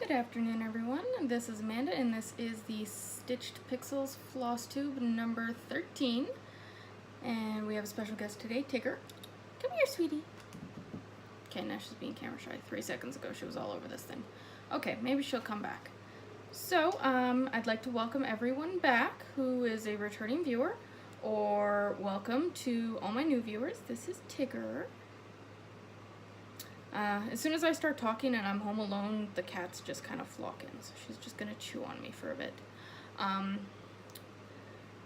Good afternoon, everyone. This is Amanda, and this is the Stitched Pixels Flosstube number 13. And we have a special guest today, Tigger. Come here, sweetie. Okay, now she's being camera shy. 3 seconds ago, she was all over this thing. Okay, maybe she'll come back. So, I'd like to welcome everyone back who is a returning viewer, or welcome to all my new viewers. This is Tigger. As soon as I start talking and I'm home alone, the cat's just kind of flocking, so she's just gonna chew on me for a bit.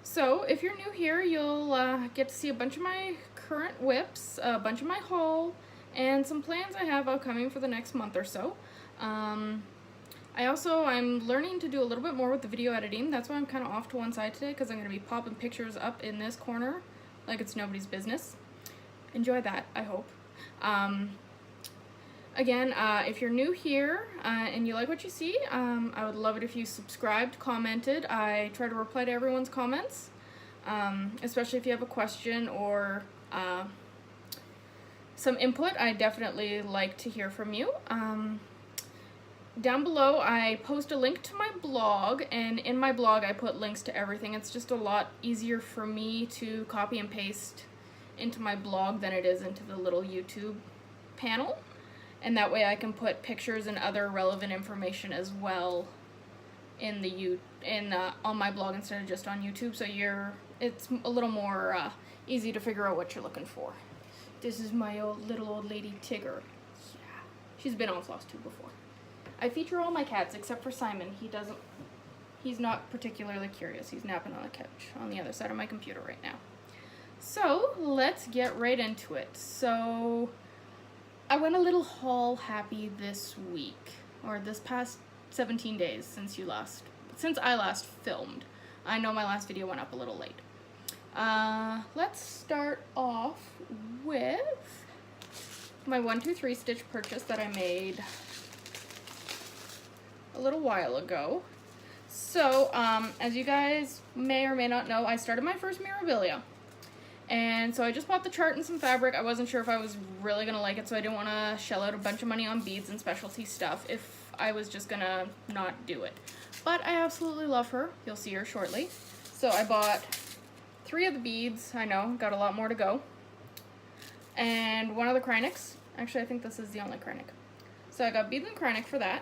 So if you're new here, you'll get to see a bunch of my current whips, a bunch of my haul, and some plans I have upcoming for the next month or so. I'm learning to do a little bit more with the video editing. That's why I'm kind of off to one side today, because I'm going to be popping pictures up in this corner like it's nobody's business. Enjoy that, I hope. Again, if you're new here and you like what you see, I would love it if you subscribed, commented. I try to reply to everyone's comments, especially if you have a question or some input. I definitely like to hear from you. Down below, I post a link to my blog, and in my blog, I put links to everything. It's just a lot easier for me to copy and paste into my blog than it is into the little YouTube panel. And that way I can put pictures and other relevant information as well in on my blog instead of just on YouTube. So it's a little more easy to figure out what you're looking for. This is my little old lady Tigger. Yeah, she's been on Flosstube before. I feature all my cats except for Simon. He's not particularly curious. He's napping on the couch on the other side of my computer right now. So let's get right into it. So I went a little haul happy this week, or this past 17 days since I last filmed. I know my last video went up a little late. Let's start off with my 1-2-3 stitch purchase that I made a little while ago. So, as you guys may or may not know, I started my first Mirabelli. And so I just bought the chart and some fabric. I wasn't sure if I was really going to like it, so I didn't want to shell out a bunch of money on beads and specialty stuff if I was just going to not do it. But I absolutely love her. You'll see her shortly. So I bought 3 of the beads. I know, got a lot more to go. And 1 of the Krynics. Actually, I think this is the only Krynic. So I got beads and Krynic for that.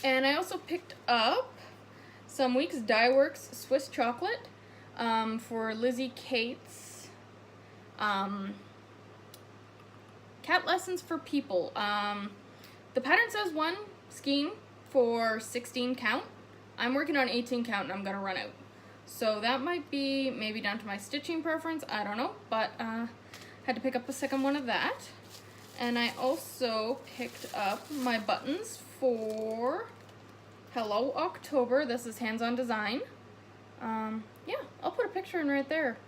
And I also picked up some Weeks Dye Works Swiss Chocolate for Lizzie Kate's Cat Lessons for People. The pattern says 1 skein for 16 count. I'm working on 18 count and I'm gonna run out. So that might be maybe down to my stitching preference, I don't know, but had to pick up a second one of that. And I also picked up my buttons for Hello October. This is Hands On Design. Yeah, I'll put a picture in right there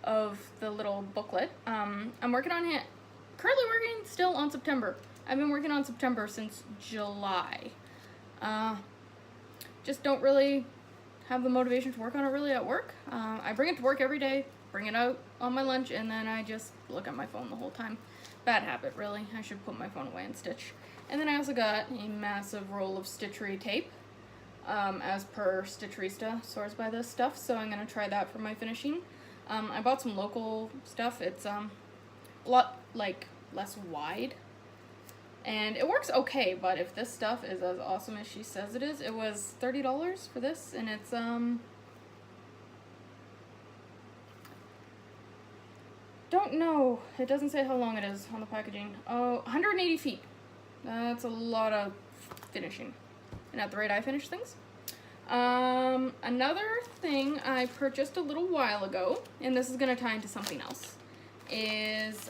of the little booklet. I'm currently working still on September. I've been working on September since July. Just don't really have the motivation to work on it really at work. I bring it to work every day, bring it out on my lunch, and then I just look at my phone the whole time. Bad habit, really. I should put my phone away and stitch. And then I also got a massive roll of stitchery tape. As per Stitcherista, Soars by this stuff, so I'm going to try that for my finishing. I bought some local stuff. It's a lot, less wide. And it works okay, but if this stuff is as awesome as she says it is, it was $30 for this, and it's, don't know. It doesn't say how long it is on the packaging. Oh, 180 feet. That's a lot of finishing. And at the rate I finish things. Another thing I purchased a little while ago, and this is going to tie into something else, is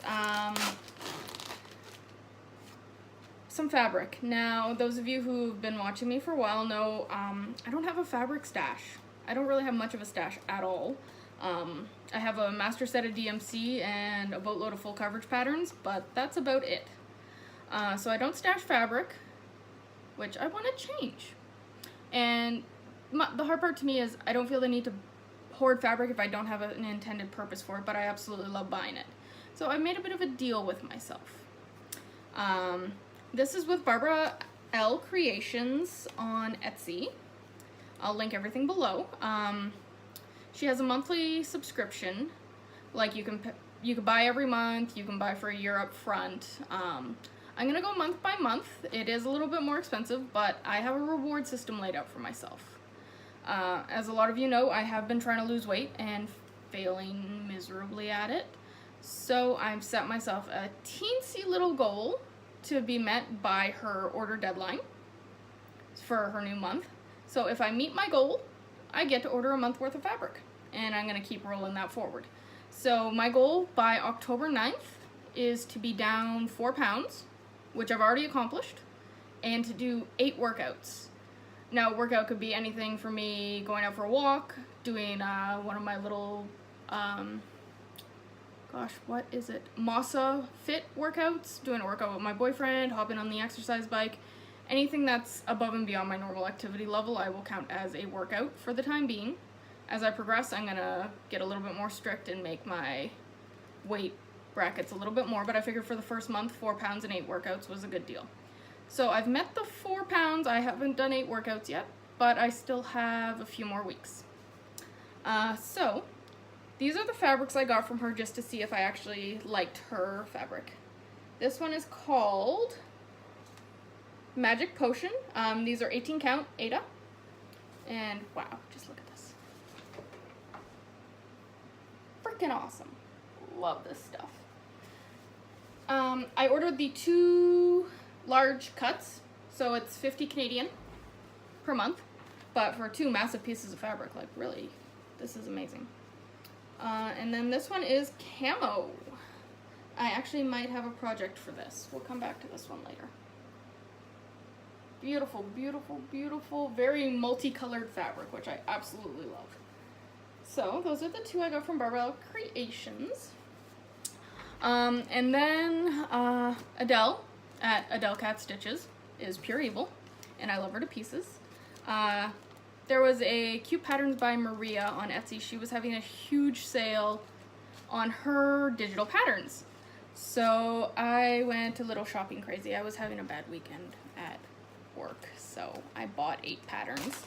some fabric. Now, those of you who've been watching me for a while know I don't have a fabric stash. I don't really have much of a stash at all. I have a master set of DMC and a boatload of full coverage patterns, but that's about it. So I don't stash fabric, which I want to change. And the hard part to me is I don't feel the need to hoard fabric if I don't have an intended purpose for it, but I absolutely love buying it. So I made a bit of a deal with myself. This is with Barbara L Creations on Etsy. I'll link everything below. She has a monthly subscription. Like you can buy every month. You can buy for a year up front. I'm gonna go month by month. It is a little bit more expensive, but I have a reward system laid out for myself. As a lot of you know, I have been trying to lose weight and failing miserably at it. So I've set myself a teensy little goal to be met by her order deadline for her new month. So if I meet my goal, I get to order a month worth of fabric, and I'm gonna keep rolling that forward. So my goal by October 9th is to be down 4 pounds, which I've already accomplished, and to do 8 workouts. Now, workout could be anything for me going out for a walk, doing one of my little, what is it? Masa Fit workouts, doing a workout with my boyfriend, hopping on the exercise bike. Anything that's above and beyond my normal activity level, I will count as a workout for the time being. As I progress, I'm gonna get a little bit more strict and make my weight brackets a little bit more, but I figured for the first month, 4 pounds and 8 workouts was a good deal. So I've met the 4 pounds. I haven't done 8 workouts yet, but I still have a few more weeks. So these are the fabrics I got from her just to see if I actually liked her fabric. This one is called Magic Potion. These are 18 count Aida. And wow, just look at this. Freaking awesome. Love this stuff. I ordered the 2 large cuts, so it's 50 Canadian per month, but for 2 massive pieces of fabric, like really, this is amazing. And then this one is camo. I actually might have a project for this. We'll come back to this one later. Beautiful, beautiful, beautiful, very multicolored fabric, which I absolutely love. So those are the 2 I got from Mirabelli Creations. And then Adele at Adele Cat Stitches is pure evil, and I love her to pieces. There was a Cute Patterns by Maria on Etsy. She was having a huge sale on her digital patterns. So I went a little shopping crazy. I was having a bad weekend at work, so I bought 8 patterns.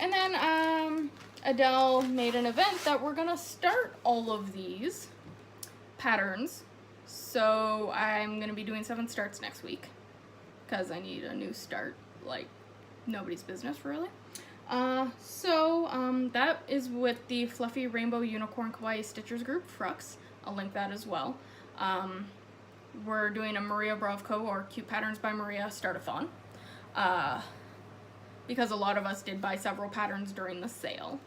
And then Adele made an event that we're gonna start all of these patterns. So I'm gonna be doing 7 starts next week because I need a new start like nobody's business really. That is with the Fluffy Rainbow Unicorn Kawaii Stitchers group, Frux. I'll link that as well. We're doing a Maria Bravko or Cute Patterns by Maria start-a-thon because a lot of us did buy several patterns during the sale.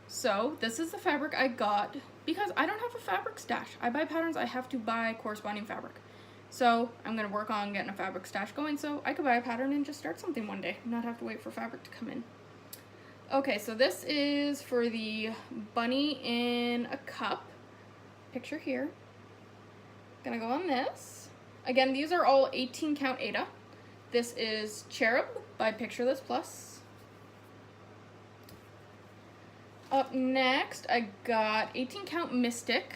So this is the fabric I got because I don't have a fabric stash. I buy patterns, I have to buy corresponding fabric. So I'm going to work on getting a fabric stash going so I could buy a pattern and just start something one day, not have to wait for fabric to come in. Okay, so this is for the bunny in a cup. Picture here. Gonna go on this. Again, these are all 18 count Aida. This is Cherub by Picture This Plus. Up next, I got 18 count Mystic.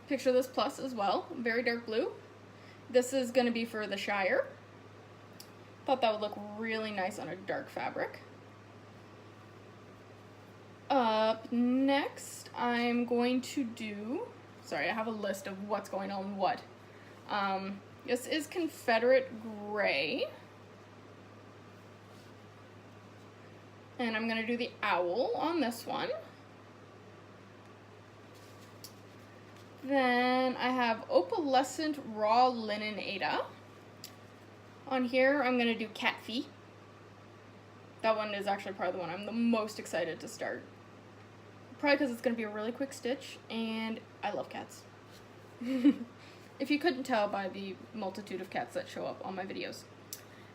Picture This Plus as well, very dark blue. This is gonna be for the Shire. Thought that would look really nice on a dark fabric. Up next, I'm going to do, sorry, I have a list of what's going on what. This is Confederate Gray. And I'm going to do the owl on this one. Then I have Opalescent Raw Linen Aida. On here, I'm going to do Cat Feet. That one is actually probably the one I'm the most excited to start. Probably because it's going to be a really quick stitch, and I love cats. If you couldn't tell by the multitude of cats that show up on my videos.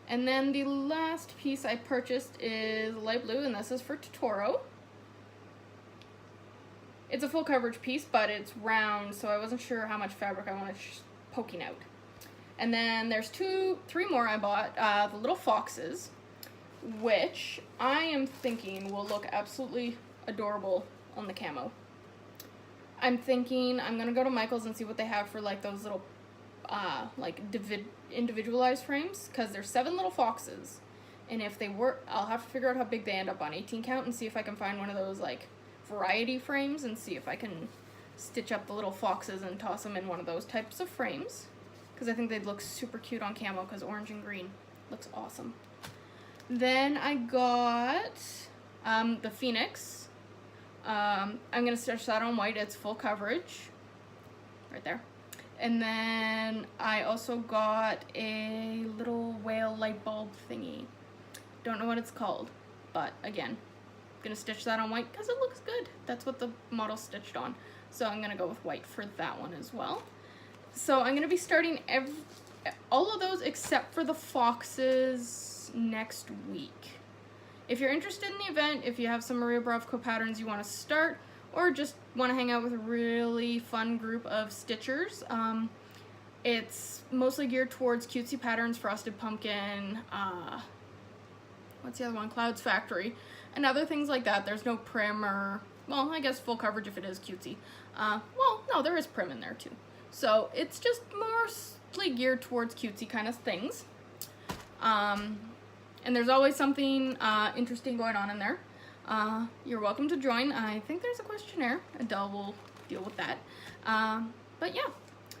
And then the last piece I purchased is light blue, and this is for Totoro. It's a full coverage piece, but it's round, so I wasn't sure how much fabric I wanted poking out. And then there's 3 more I bought, the little foxes, which I am thinking will look absolutely adorable on the camo. I'm thinking I'm gonna go to Michael's and see what they have for like those little like individualized frames, because there's 7 little foxes. And if they were, I'll have to figure out how big they end up on 18 count and see if I can find one of those like variety frames and see if I can stitch up the little foxes and toss them in one of those types of frames. Because I think they'd look super cute on camo, because orange and green looks awesome. Then I got the Phoenix. I'm going to stitch that on white. It's full coverage. Right there. And then I also got a little whale light bulb thingy. Don't know what it's called, but again, I'm going to stitch that on white because it looks good. That's what the model's stitched on. So I'm going to go with white for that one as well. So I'm going to be starting all of those except for the foxes next week. If you're interested in the event, if you have some Maria Brovko patterns you want to start, or just want to hang out with a really fun group of stitchers, it's mostly geared towards cutesy patterns, Frosted Pumpkin, what's the other one, Clouds Factory, and other things like that. There's no prim or, well, I guess full coverage if it is cutesy. Well, no, there is prim in there too. So it's just mostly geared towards cutesy kind of things. And there's always something interesting going on in there. You're welcome to join. I think there's a questionnaire. Adele will deal with that. But yeah,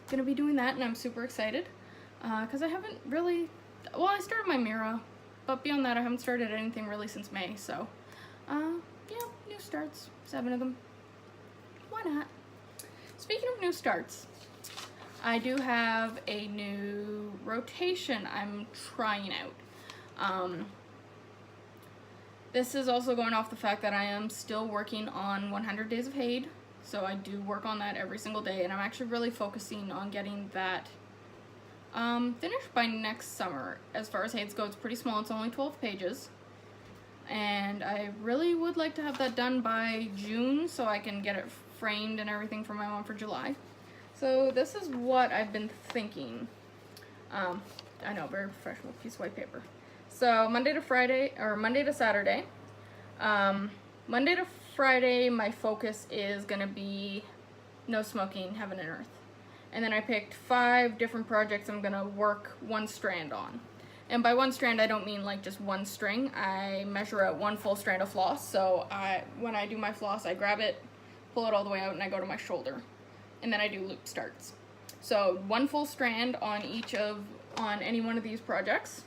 gonna be doing that, and I'm super excited because I haven't really, well, I started my Mira, but beyond that I haven't started anything really since May. So yeah, new starts, 7 of them. Why not? Speaking of new starts, I do have a new rotation I'm trying out. This is also going off the fact that I am still working on 100 Days of Hade, so I do work on that every single day, and I'm actually really focusing on getting that finished by next summer. As far as Hades go, it's pretty small, it's only 12 pages, and I really would like to have that done by June so I can get it framed and everything for my mom for July. So this is what I've been thinking. I know, very professional piece of white paper. So Monday to Friday, or Monday to Saturday. Monday to Friday, my focus is gonna be no smoking, heaven and earth. And then I picked 5 different projects I'm gonna work one strand on. And by one strand, I don't mean like just one string. I measure out 1 full strand of floss. So when I do my floss, I grab it, pull it all the way out, and I go to my shoulder. And then I do loop starts. So 1 full strand on any one of these projects.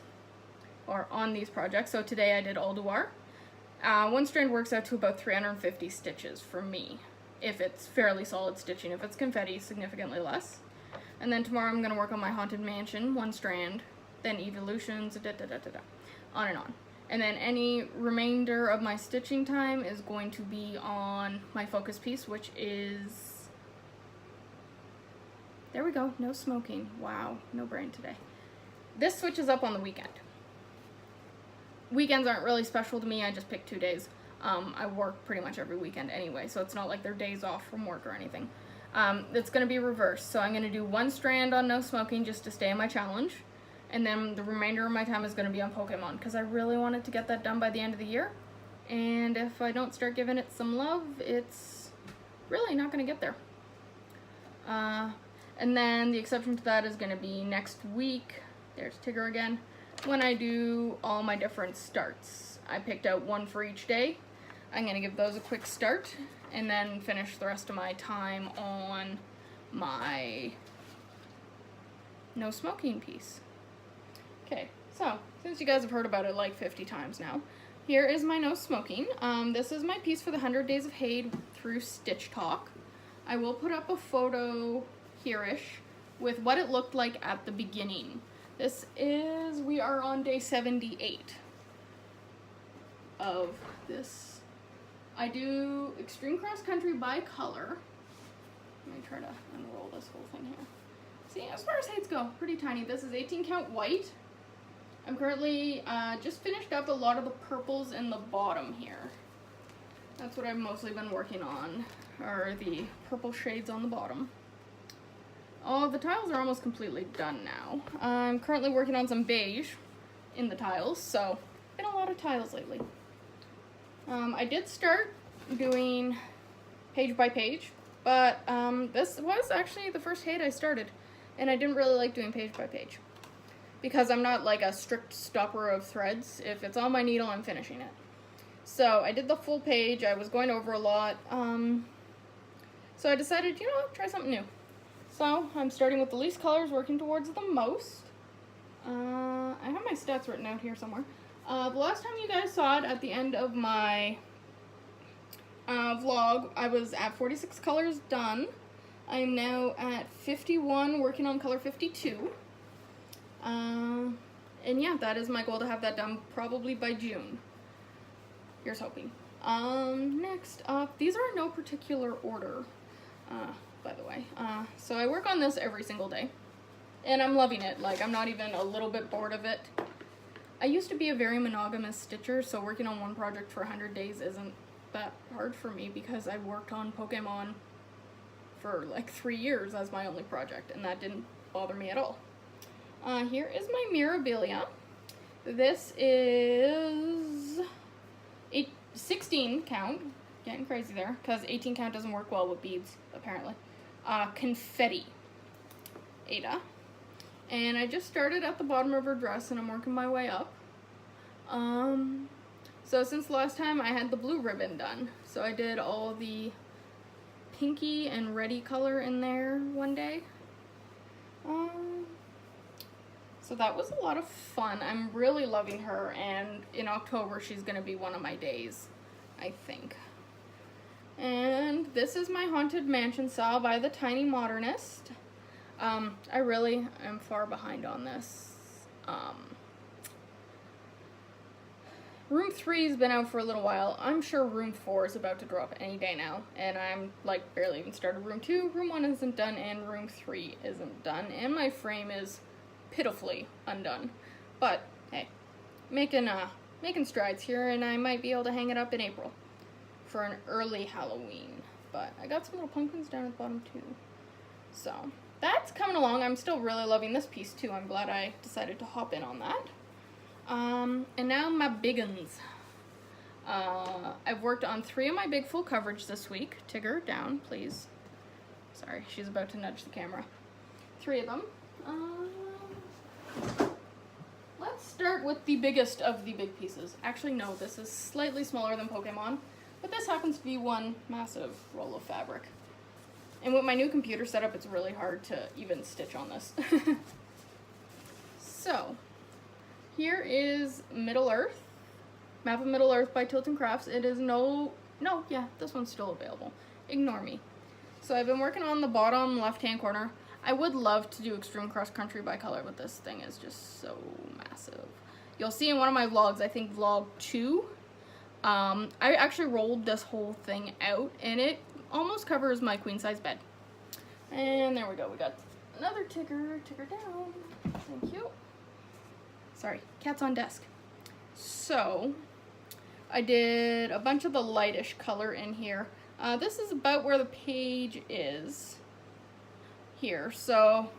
Or on these projects. So today I did Alduar. 1 strand works out to about 350 stitches for me, if it's fairly solid stitching. If it's confetti, significantly less. And then tomorrow I'm going to work on my Haunted Mansion, 1 strand, then Evolutions, on and on. And then any remainder of my stitching time is going to be on my focus piece, which is, there we go, no smoking. Wow, no brain today. This switches up on the weekend. Weekends aren't really special to me, I just pick 2 days. I work pretty much every weekend anyway, so it's not like they're days off from work or anything. It's going to be reversed, so I'm going to do 1 strand on no smoking just to stay in my challenge, and then the remainder of my time is going to be on Pokemon, because I really wanted to get that done by the end of the year, and if I don't start giving it some love, it's really not going to get there. And then the exception to that is going to be next week, there's Tigger again, when I do all my different starts. I picked out 1 for each day. I'm going to give those a quick start and then finish the rest of my time on my no smoking piece. Okay, so since you guys have heard about it like 50 times now, here is my no smoking. This is my piece for the 100 Days of Hade through Stitch Talk. I will put up a photo here-ish with what it looked like at the beginning. We are on day 78 of this. I do Extreme Cross Country by color. Let me try to unroll this whole thing here. See, as far as Hades go, pretty tiny. This is 18 count white. I'm currently just finished up a lot of the purples in the bottom here. That's what I've mostly been working on, are the purple shades on the bottom. All the tiles are almost completely done now. I'm currently working on some beige in the tiles, so been a lot of tiles lately. I did start doing page by page, but this was actually the first Hade I started. and I didn't really like doing page by page because I'm not like a strict stopper of threads. If it's on my needle, I'm finishing it. So I did the full page. I was going over a lot. So I decided, you know what, try something new. So I'm starting with the least colors, working towards the most. I have my stats written out here somewhere. The last time you guys saw it at the end of my vlog, I was at 46 colors done. I am now at 51, working on color 52. And yeah, that is my goal, to have that done probably by June. Here's hoping. Next up, these are in no particular order, by the way. So I work on this every single day, and I'm loving it. Like, I'm not even a little bit bored of it. I used to be a very monogamous stitcher, so working on one project for 100 days isn't that hard for me because I worked on Pokemon for like 3 years as my only project, and that didn't bother me at all. Here is my Mirabelli. This is 16 count, getting crazy there, because 18 count doesn't work well with beads, apparently. Confetti, Ada. And I just started at the bottom of her dress, and I'm working my way up. So since the last time, I had the blue ribbon done. So I did all the pinky and reddy color in there one day. So that was a lot of fun. I'm really loving her, and in October she's going to be one of my days, I think. And this is my Haunted Mansion saw by the Tiny Modernist. I really am far behind on this. Room 3 has been out for a little while. I'm sure Room 4 is about to drop any day now, and I'm like barely even started Room 2. Room 1 isn't done, and Room 3 isn't done, and my frame is pitifully undone. But hey, making strides here, and I might be able to hang it up in April for an early Halloween. But I got some little pumpkins down at the bottom too. So that's coming along. I'm still really loving this piece too. I'm glad I decided to hop in on that. And now my big uns. I've worked on 3 of my big full coverage this week. Tigger, down, please. Sorry, she's about to nudge the camera. 3 of them. Let's start with the biggest of the big pieces. Actually, no, this is slightly smaller than Pokemon, but this happens to be one massive roll of fabric. And with my new computer setup, it's really hard to even stitch on this. So, here is Middle-earth, Map of Middle-earth by Tilton Crafts. It is yeah, this one's still available. Ignore me. So I've been working on the bottom left-hand corner. I would love to do Extreme Cross Country by color, but this thing is just so massive. You'll see in one of my vlogs, I think vlog 2, I actually rolled this whole thing out, and it almost covers my queen-size bed. And there we go, we got another Tigger down. Thank you. Sorry, cat's on desk. So, I did a bunch of the lightish color in here. This is about where the page is here. So,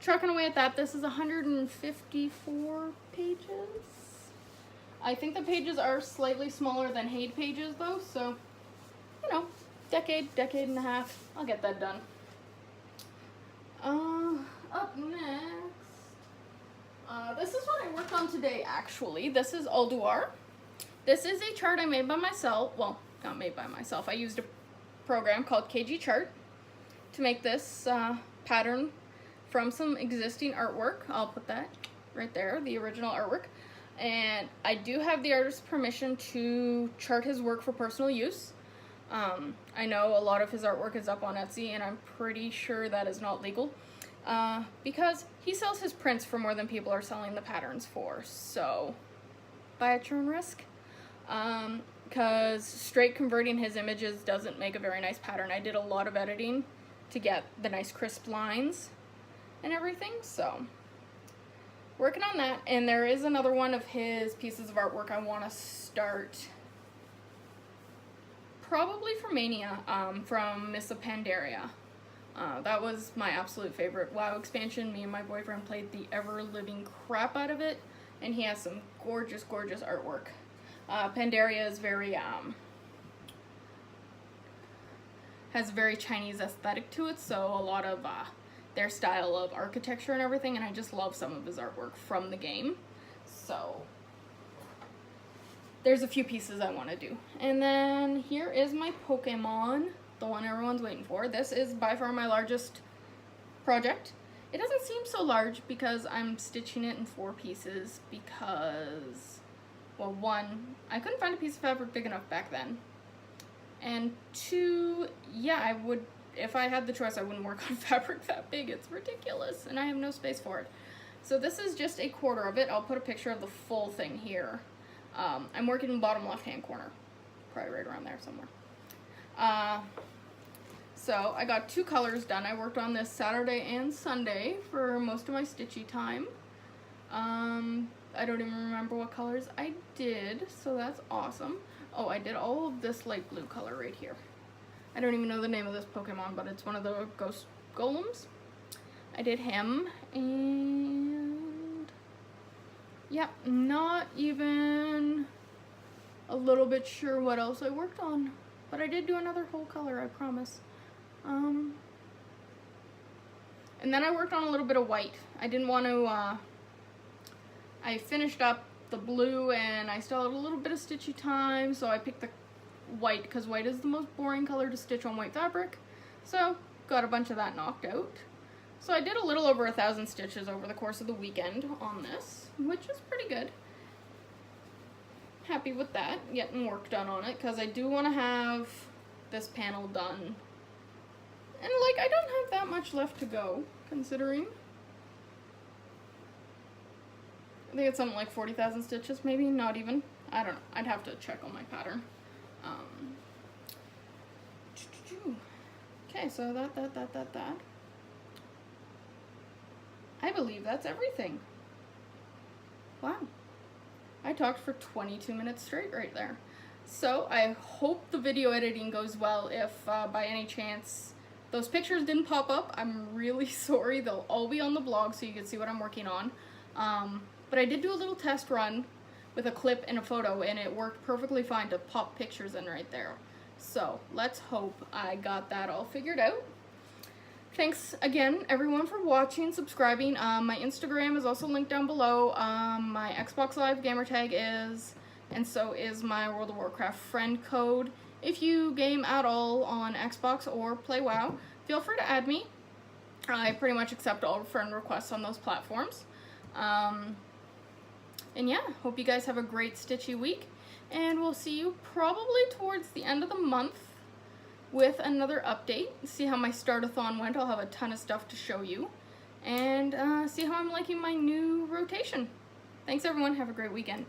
trucking away at that. This is 154 pages. I think the pages are slightly smaller than Haid pages though, so, you know, decade and a half, I'll get that done. Up next, this is what I worked on today actually. This is Alduar. This is a chart I made by myself. Well, not made by myself. I used a program called KG Chart to make this pattern from some existing artwork. I'll put that right there, the original artwork. And I do have the artist's permission to chart his work for personal use. I know a lot of his artwork is up on Etsy, and I'm pretty sure that is not legal. Because he sells his prints for more than people are selling the patterns for. So, buy at your own risk. Because straight converting his images doesn't make a very nice pattern. I did a lot of editing to get the nice crisp lines and everything, so working on that. And there is another one of his pieces of artwork I want to start, probably for Mania, from Miss Pandaria. That was my absolute favorite WoW expansion. Me and my boyfriend played the ever-living crap out of it, and he has some gorgeous, gorgeous artwork. Pandaria is very, has a very Chinese aesthetic to it, so a lot of their style of architecture and everything, and I just love some of his artwork from the game. So there's a few pieces I want to do. And then here is my Pokemon, the one everyone's waiting for. This is by far my largest project. It doesn't seem so large because I'm stitching it in 4 pieces because, well, 1, I couldn't find a piece of fabric big enough back then. And 2, yeah, I would, if I had the choice, I wouldn't work on fabric that big. It's ridiculous, and I have no space for it. So this is just a quarter of it. I'll put a picture of the full thing here. I'm working in the bottom left-hand corner, probably right around there somewhere. So I got 2 colors done. I worked on this Saturday and Sunday for most of my stitchy time. I don't even remember what colors I did, so that's awesome. Oh, I did all of this light blue color right here. I don't even know the name of this Pokemon, but it's one of the ghost golems. I did him, and yeah, not even a little bit sure what else I worked on, but I did do another whole color, I promise. And then I worked on a little bit of white. I didn't want to, I finished up the blue and I still had a little bit of stitchy time, so I picked the white because white is the most boring color to stitch on white fabric. So got a bunch of that knocked out. So I did a little over 1,000 stitches over the course of the weekend on this, which is pretty good. Happy with that, getting work done on it, because I do want to have this panel done. And like, I don't have that much left to go, considering. I think it's something like 40,000 stitches, maybe, not even. I don't know, I'd have to check on my pattern. Okay, so that. I believe that's everything. Wow. I talked for 22 minutes straight right there. So I hope the video editing goes well. If by any chance those pictures didn't pop up, I'm really sorry. They'll all be on the blog so you can see what I'm working on. But I did do a little test run with a clip and a photo, and it worked perfectly fine to pop pictures in right there. So let's hope I got that all figured out. Thanks again, everyone, for watching, subscribing. My Instagram is also linked down below. My Xbox Live gamertag is, and so is my World of Warcraft friend code. If you game at all on Xbox or play WoW, feel free to add me. I pretty much accept all friend requests on those platforms. And yeah, hope you guys have a great stitchy week, and we'll see you probably towards the end of the month with another update. See how my start-a-thon went. I'll have a ton of stuff to show you, and see how I'm liking my new rotation. Thanks everyone, have a great weekend.